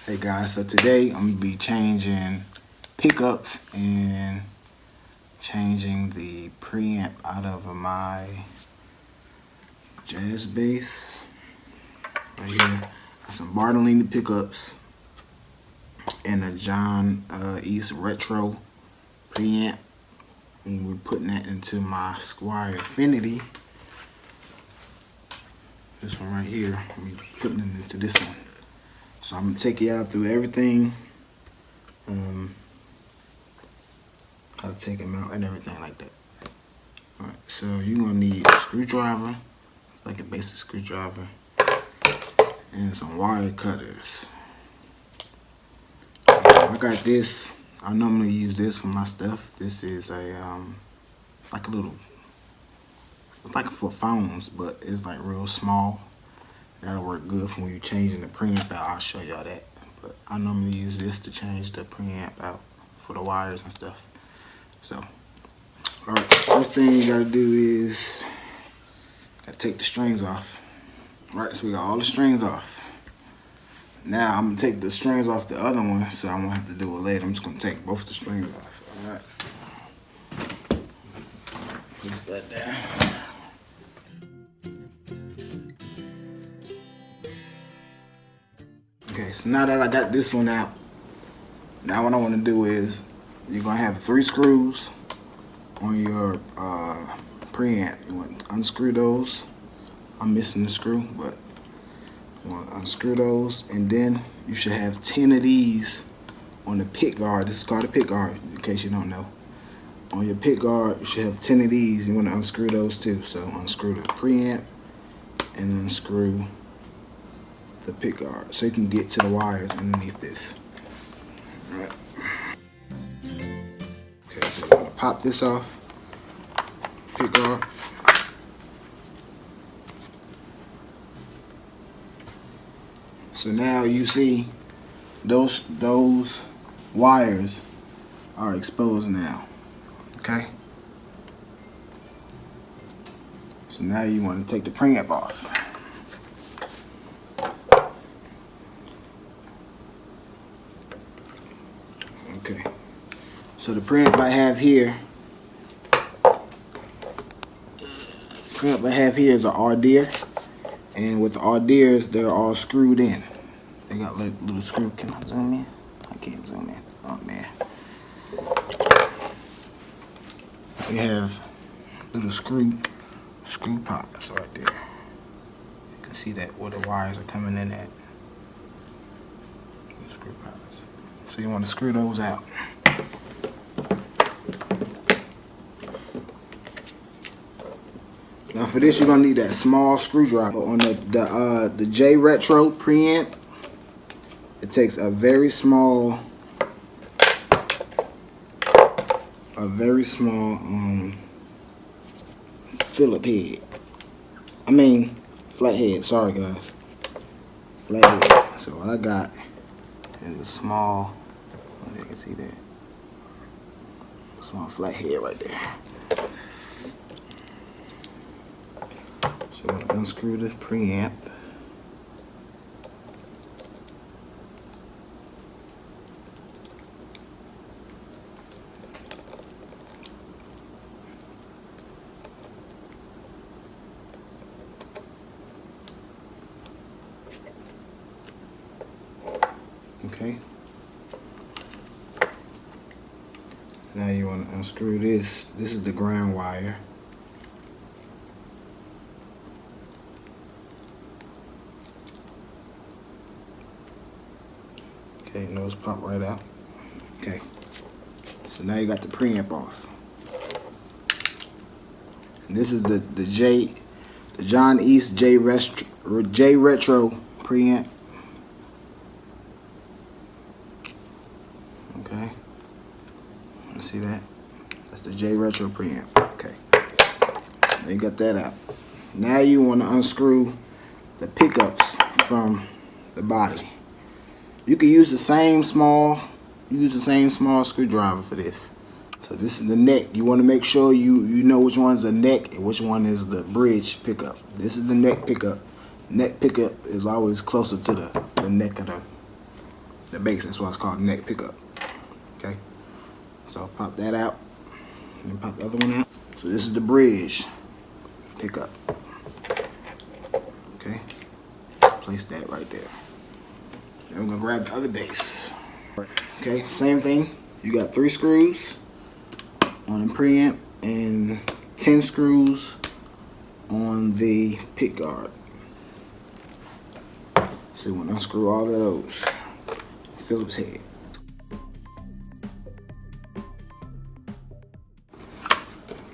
Hey guys, so today I'm gonna be changing pickups and changing the preamp out of my jazz bass. Right here, got some Bartolini pickups and a John East Retro preamp. And we're putting that into my Squier Affinity. This one right here, I'm putting it into this one. So I'm gonna take you out through everything, how to take them out and everything like that. All right, so you're gonna need a screwdriver. It's like a basic screwdriver and some wire cutters. I got this. I normally use this for my stuff. This is a it's like a little, it's like for phones, but it's like real small. That'll work good for when you're changing the preamp out. I'll show y'all that. But I normally use this to change the preamp out for the wires and stuff. So, alright, first thing you gotta do is gotta take the strings off. Alright, so we got all the strings off. Now I'm gonna take the strings off the other one, so I'm gonna have to do it later. I'm just gonna take both the strings off. Alright. Place that down. Okay, so now that I got this one out, now what I want to do is you're going to have 3 screws on your preamp. You want to unscrew those. I'm missing the screw, but you want to unscrew those, and then you should have 10 of these on the pick guard. This is called a pick guard, in case you don't know. On your pick guard, you should have 10 of these. You want to unscrew those too. So unscrew the preamp and unscrew the pick guard so you can get to the wires underneath this. All right. Okay, so I'm gonna pop this off, pick guard. So now you see those wires are exposed now. Okay. So now you want to take the preamp off. Okay, so the preamp I have here, is an RDR, and with the RDRs, they're all screwed in. They got like little screw. Can I zoom in? I can't zoom in. Oh man. They have little screw pockets right there. You can see that where the wires are coming in at. Screw pockets. So you want to screw those out. Now for this, you're gonna need that small screwdriver. On the J Retro preamp, it takes a very small Phillip head. I mean flat head. Sorry guys, flat head. So what I got is a small. You can see that small flat head right there. So I'm gonna unscrew the preamp. Okay. Now you want to unscrew this. This is the ground wire. Okay, nose pop right out. Okay. So now you got the preamp off. And this is the John East J Retro preamp. Okay. See that? That's the J Retro preamp. Okay. Now you got that out. Now you want to unscrew the pickups from the body. You can use the same small screwdriver for this. So this is the neck. You want to make sure you know which one's the neck and which one is the bridge pickup. This is the neck pickup. Neck pickup is always closer to the neck of the bass. That's why it's called neck pickup. Okay, so pop that out, and then pop the other one out. So this is the bridge pickup. Okay, place that right there. Then we're gonna grab the other bass. Okay, same thing. You got 3 screws on the preamp and 10 screws on the pick guard. So you want to unscrew all of those. Phillips head.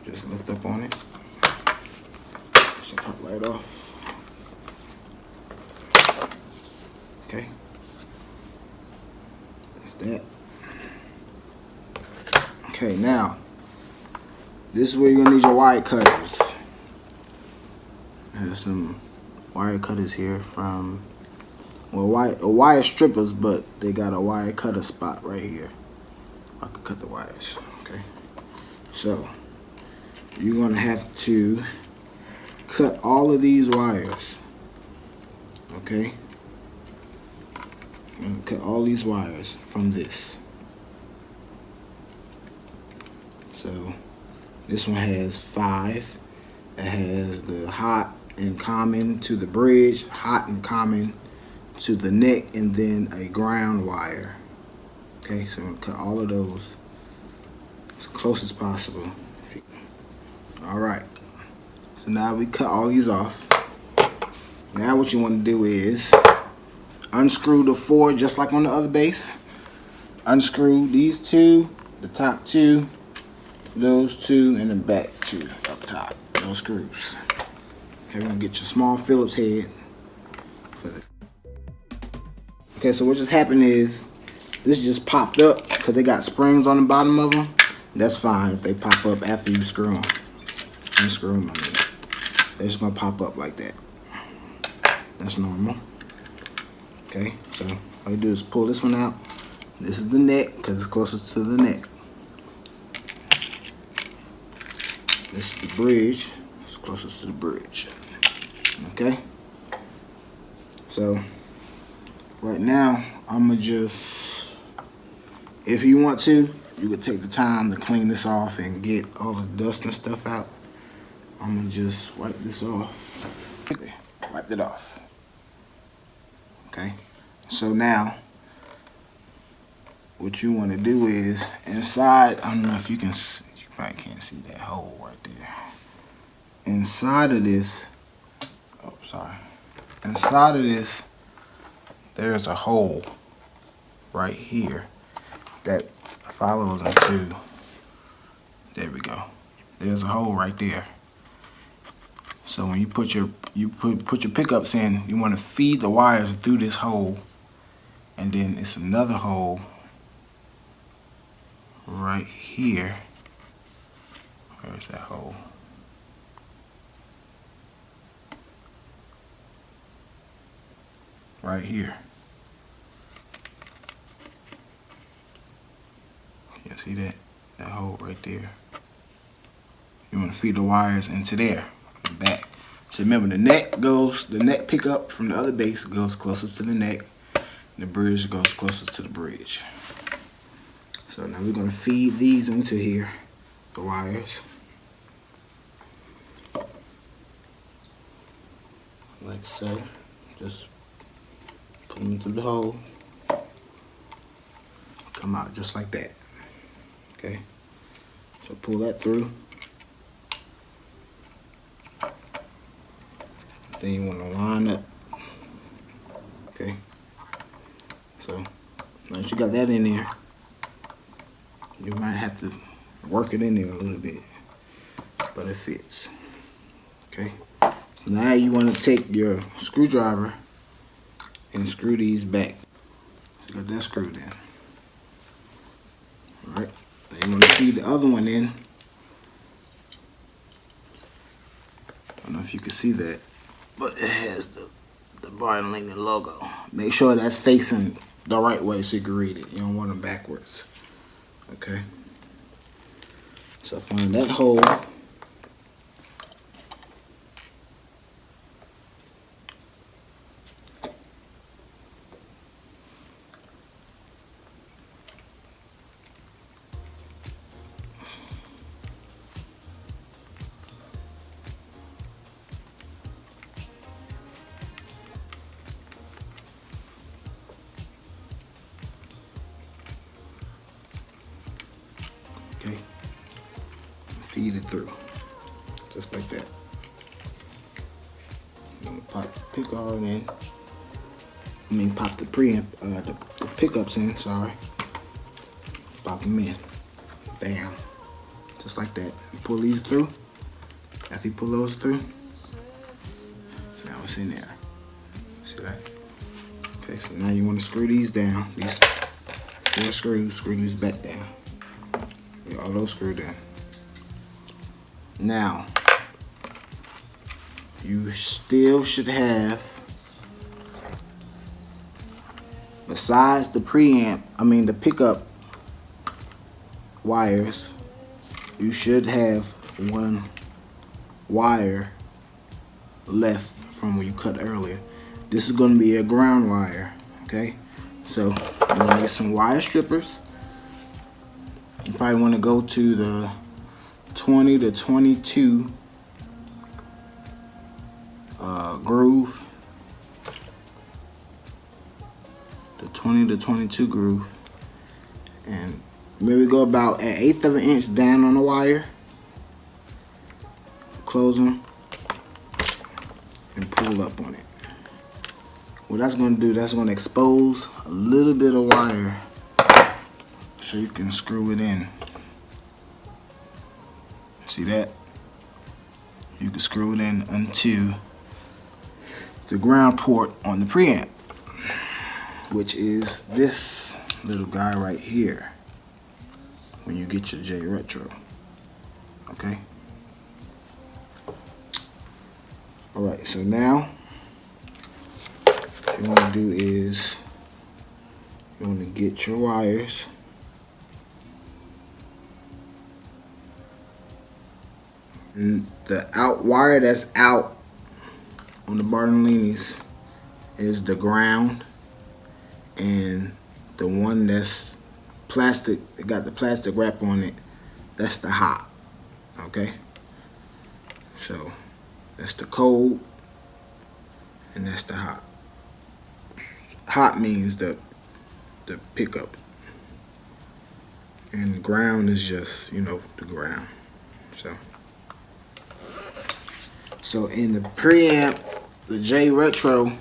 Just lift up on it. Should pop right off. Okay. That's that. Okay, now this is where you're gonna need your wire cutters. There's some wire cutters here from, well, wire strippers, but they got a wire cutter spot right here. I could cut the wires. Okay, so you're gonna have to cut all of these wires. Okay, you're gonna cut all these wires from this. So this one has 5. It has the hot and common to the bridge, hot and common to the neck, and then a ground wire. Okay, so I'm gonna cut all of those as close as possible. All right, so now we cut all these off. Now what you want to do is unscrew the 4 just like on the other bass. Unscrew these 2, the top 2, those 2, and the back 2 up top. Those screws. Okay, we're gonna get your small Phillips head for the. Okay, so what just happened is this just popped up because they got springs on the bottom of them. That's fine if they pop up after you screw them. Unscrew them, I mean. They're just gonna pop up like that. That's normal. Okay, so all you do is pull this one out. This is the neck because it's closest to the neck. This is the bridge. It's closest to the bridge. Okay. So right now I'm gonna just, if you want to, you could take the time to clean this off and get all the dust and stuff out. I'm gonna just wipe this off. Wipe it off. Okay. So now what you want to do is inside, I don't know if you can see, you probably can't see that hole right there. Inside of this, oh sorry, inside of this there's a hole right here that follows into, there we go, there's a hole right there. So when you put your pickups in, you want to feed the wires through this hole, and then it's another hole right here. Where's that hole? Right here. You see that? That hole right there. You want to feed the wires into there, back. So remember, the neck pickup from the other bass goes closest to the neck. The bridge goes closest to the bridge. So now we're going to feed these into here, the wires. Like so. Just put them through the hole. Come out just like that. Okay. So pull that through. Then you want to line up. Okay. So once you got that in there, you might have to work it in there a little bit, but it fits. Okay. So now you want to take your screwdriver and screw these back. So you got that screwed in. All right. Then you want to feed the other one in. I don't know if you can see that, but it has the Bartolini logo. Make sure that's facing the right way so you can read it. You don't want them backwards. Okay. So find that hole. feed it through, just like that. I'm gonna pop the pick guard in. Pop the preamp, the pickups in. Sorry. Pop them in. Bam. Just like that. You pull these through. After you pull those through, now it's in there. See that? Okay, so now you want to screw these down. These 4 screws, screw these back down. Get all those screwed in. Now, you still should have, besides the preamp, the pickup wires, you should have 1 wire left from when you cut earlier. This is going to be a ground wire, okay? So you want to get some wire strippers. You probably want to go to the 20 to 22 groove. The 20 to 22 groove. And maybe go about 1/8 of an inch down on the wire. Close them and pull up on it. What that's going to do, that's going to expose a little bit of wire so you can screw it in. See that? You can screw it in into the ground port on the preamp, which is this little guy right here when you get your J Retro. Okay? Alright, so now what you want to do is you want to get your wires. And the wire that's out on the Bartolinis is the ground, and the one that's plastic, it got the plastic wrap on it, that's the hot. Okay? So that's the cold and that's the hot. Hot means the pickup, and ground is just, the ground. So in the preamp, the J Retro,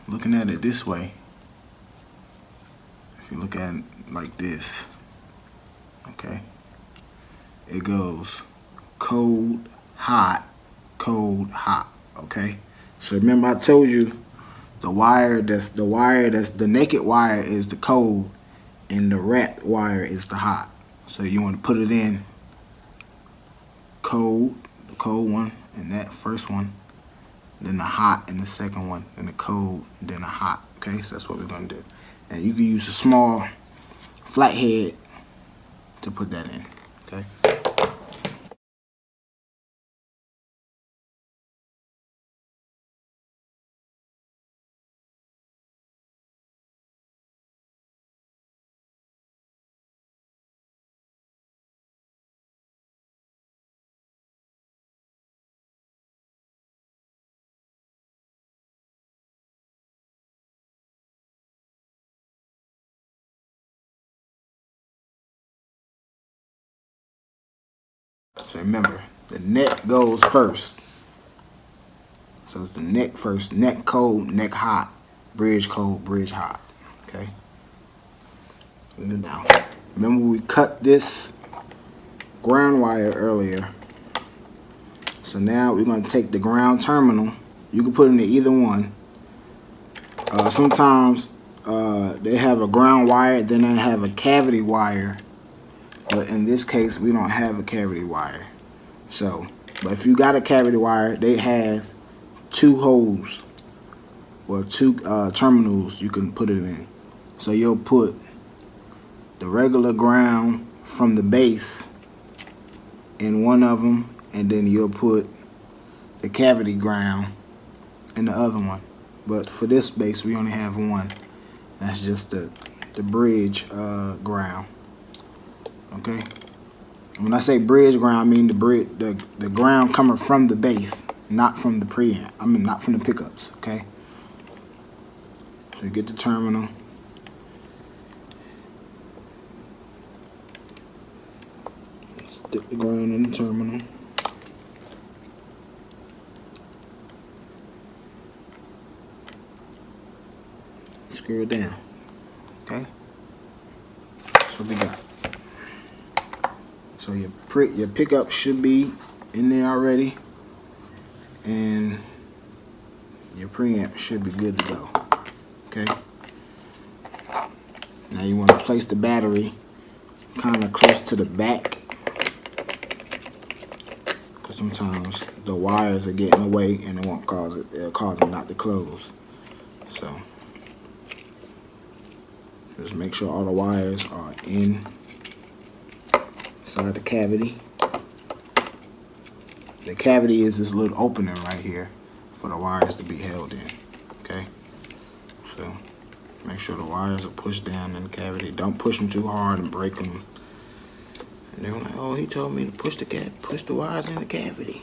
looking at it this way, if you look at it like this, okay, it goes cold, hot, okay? So remember I told you the naked wire is the cold and the wrapped wire is the hot. So you want to put it in cold, the cold one, and that first one, then the hot in the second one, and the cold, and then the hot. Okay, so that's what we're gonna do. And you can use a small flathead to put that in. Okay. So remember, the neck goes first. So it's the neck first, neck cold, neck hot, bridge cold, bridge hot. Okay. Now, remember we cut this ground wire earlier. So now we're going to take the ground terminal. You can put it in either one. Sometimes they have a ground wire, then they have a cavity wire. But in this case, we don't have a cavity wire. So, but if you got a cavity wire, they have 2 holes or 2 terminals you can put it in. So you'll put the regular ground from the base in one of them, and then you'll put the cavity ground in the other one. But for this base, we only have one. That's just the bridge ground. Okay. When I say bridge ground, I mean the ground coming from the base, not from the preamp. Not from the pickups. Okay. So you get the terminal. Dip the ground in the terminal. Screw it down. Okay? That's what we got. So your pickup should be in there already, and your preamp should be good to go. Okay? Now you want to place the battery kind of close to the back, because sometimes the wires are getting away and it won't cause it. It'll cause them not to close. So just make sure all the wires are inside the cavity. The cavity is this little opening right here for the wires to be held in. Okay, so make sure the wires are pushed down in the cavity. Don't push them too hard and break them. And they're like, "Oh, he told me to push the wires in the cavity."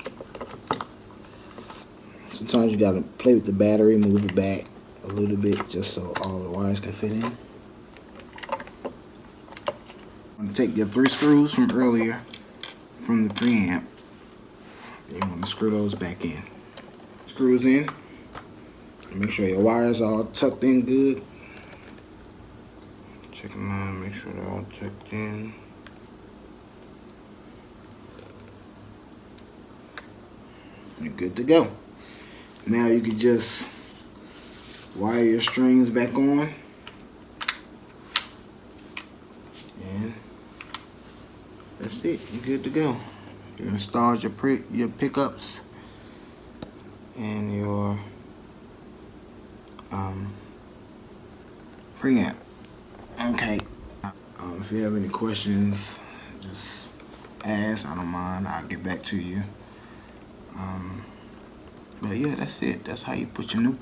Sometimes you gotta play with the battery, move it back a little bit just so all the wires can fit in. I'm gonna take your 3 screws from earlier from the preamp. You want to screw those back in. Screws in. Make sure your wires are all tucked in good. Check them out, make sure they're all tucked in. You're good to go. Now you can just wire your strings back on. And that's it. You're good to go. You installed your pickups and your preamp. Okay. If you have any questions, just ask. I don't mind. I'll get back to you. But yeah, that's it. That's how you put your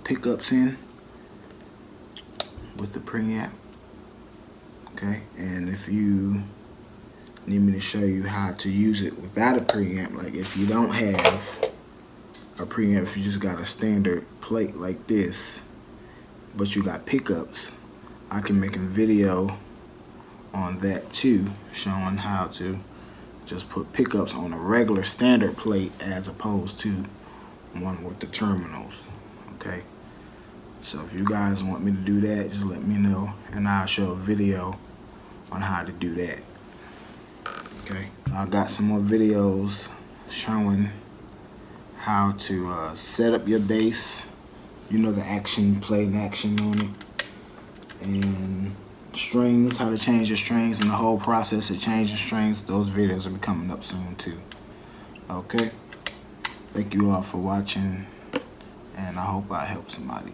pickups in with the preamp. Okay. And if you need me to show you how to use it without a preamp, like if you don't have a preamp, if you just got a standard plate like this, but you got pickups, I can make a video on that too, showing how to just put pickups on a regular standard plate as opposed to one with the terminals. Okay, so if you guys want me to do that, just let me know and I'll show a video on how to do that. Okay, I got some more videos showing how to set up your bass. You know, the action, play and action on it, and strings, how to change your strings and the whole process of changing strings. Those videos will be coming up soon too. Okay, thank you all for watching, and I hope I helped somebody.